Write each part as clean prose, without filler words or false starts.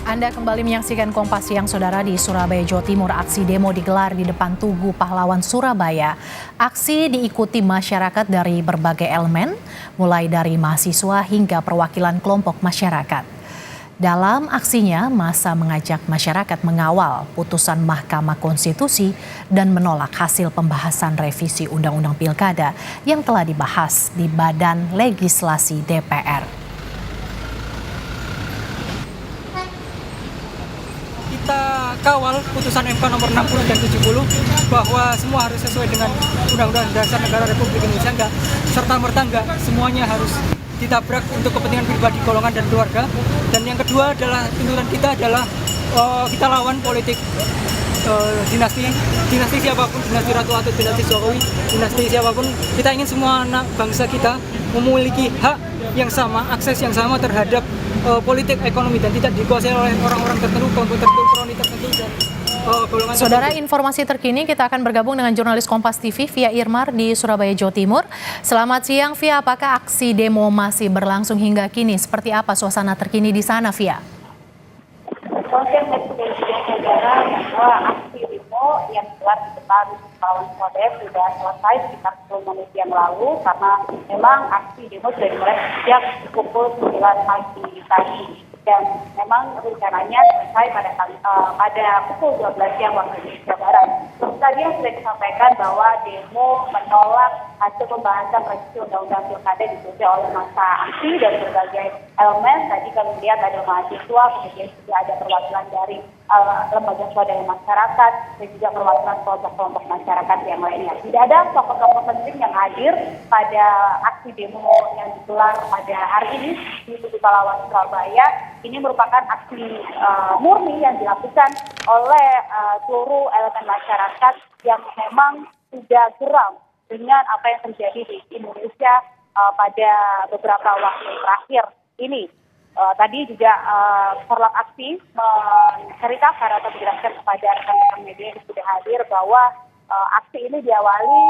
Anda kembali menyaksikan Kompas Siang, Saudara. Di Surabaya, Jawa Timur, aksi demo digelar di depan Tugu Pahlawan Surabaya. Aksi diikuti masyarakat dari berbagai elemen, mulai dari mahasiswa hingga perwakilan kelompok masyarakat. Dalam aksinya, massa mengajak masyarakat mengawal putusan Mahkamah Konstitusi dan menolak hasil pembahasan revisi Undang-Undang Pilkada yang telah dibahas di Badan Legislasi DPR. Kita kawal putusan MK nomor 60 dan 70 bahwa semua harus sesuai dengan Undang-Undang Dasar Negara Republik Indonesia, enggak serta-merta enggak semuanya harus ditabrak untuk kepentingan pribadi, golongan, dan keluarga. Dan yang kedua adalah tuntutan kita adalah kita lawan politik dinasti siapapun, dinasti Ratu atau dinasti Jokowi, dinasti siapapun. Kita ingin semua anak bangsa kita memiliki hak yang sama, akses yang sama terhadap politik ekonomi dan tidak dikuasai oleh orang-orang tertentu, kelompok tertentu, kroni tertentu, dan golongan tertentu. Saudara, informasi terkini kita akan bergabung dengan jurnalis Kompas TV Via Irmar di Surabaya, Jawa Timur. Selamat siang, Via. Apakah aksi demo masih berlangsung hingga kini? Seperti apa suasana terkini di sana, Via? Saudara, bahwa aksi demo yang digelar di depan Pahlawan Surabaya sudah selesai sekitar 10 menit yang lalu, karena memang aksi demo sudah dimulai sejak pukul 9 pagi tadi. Dan memang rencananya selesai pada pukul 12 siang waktu Indonesia Barat. Tadi yang sudah disampaikan bahwa demo menolak hasil pembahasan revisi Undang-Undang Pilkada diikuti oleh massa aksi dari berbagai elemen. Tadi kami lihat ada mahasiswa, kemudian juga ada perwakilan dari lembaga swadaya masyarakat, dan juga perwakilan kelompok-kelompok masyarakat yang lainnya. Tidak ada tokoh-tokoh penting yang hadir pada aksi demo yang digelar pada hari ini di Tugu Pahlawan Surabaya. Ini merupakan aksi murni yang dilakukan oleh seluruh elemen masyarakat yang memang sudah geram dengan apa yang terjadi di Indonesia pada beberapa waktu terakhir ini. Tadi juga korlap aksi menceritakan atau menjelaskan kepada rekan-rekan media yang sudah hadir bahwa aksi ini diawali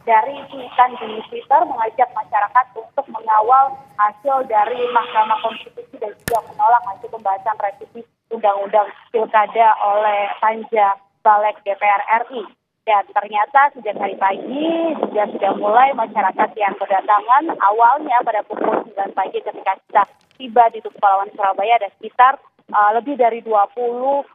dari cuitan di Twitter mengajak masyarakat untuk mengawal hasil dari Mahkamah Konstitusi dan juga menolak hasil pembahasan revisi Undang-Undang Pilkada oleh Panja Balik DPR RI. Dan ternyata sejak hari pagi juga sudah mulai masyarakat yang berdatangan. Awalnya pada pukul 9 pagi ketika kita tiba di Tugu Pahlawan Surabaya, ada sekitar lebih dari 20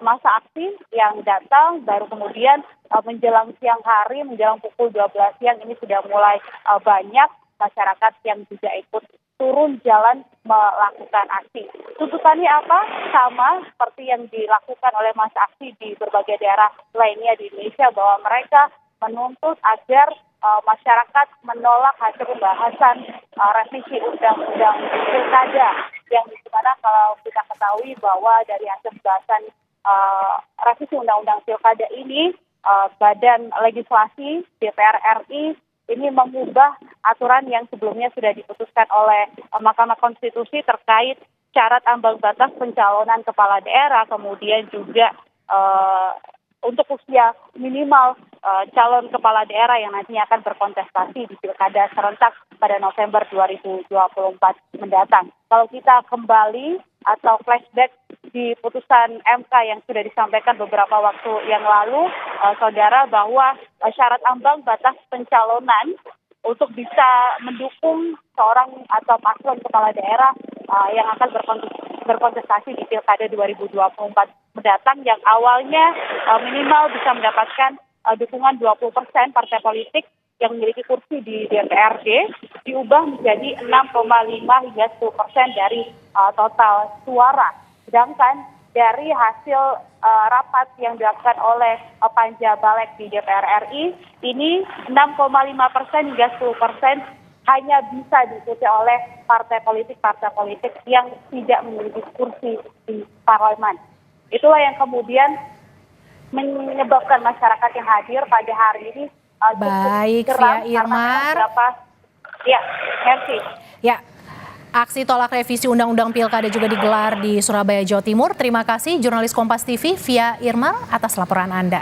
masa aksi yang datang. Baru kemudian menjelang siang hari, menjelang pukul 12 siang ini sudah mulai banyak masyarakat yang juga ikut turun jalan melakukan aksi. Tuntutannya apa? Sama seperti yang dilakukan oleh masa aksi di berbagai daerah lainnya di Indonesia, bahwa mereka menuntut agar masyarakat menolak hasil pembahasan revisi Undang-Undang Pilkada, yang dimana kalau kita ketahui bahwa dari hasil pembahasan revisi Undang-Undang Pilkada ini, Badan Legislasi DPR RI ini mengubah aturan yang sebelumnya sudah diputuskan oleh Mahkamah Konstitusi terkait syarat ambang batas pencalonan kepala daerah, kemudian juga untuk usia minimal calon kepala daerah yang nantinya akan berkontestasi di Pilkada serentak pada November 2024 mendatang. Kalau kita kembali atau flashback di putusan MK yang sudah disampaikan beberapa waktu yang lalu, saudara, bahwa syarat ambang batas pencalonan untuk bisa mendukung seorang atau paslon kepala daerah yang akan berkontestasi di Pilkada 2024 mendatang, yang awalnya minimal bisa mendapatkan dukungan 20% partai politik yang memiliki kursi di DPRD, diubah menjadi 6,5 hingga 10% dari total suara. Sedangkan dari hasil rapat yang dilakukan oleh Panja Balik di DPR RI, ini 6,5% hingga 10% hanya bisa diikuti oleh partai politik yang tidak memiliki kursi di parlemen. Itulah yang kemudian menyebabkan masyarakat yang hadir pada hari ini Baik, Via Irmar. Ya, merci. Ya, aksi tolak revisi Undang-Undang Pilkada juga digelar di Surabaya, Jawa Timur. Terima kasih jurnalis Kompas TV Via Irmar atas laporan Anda.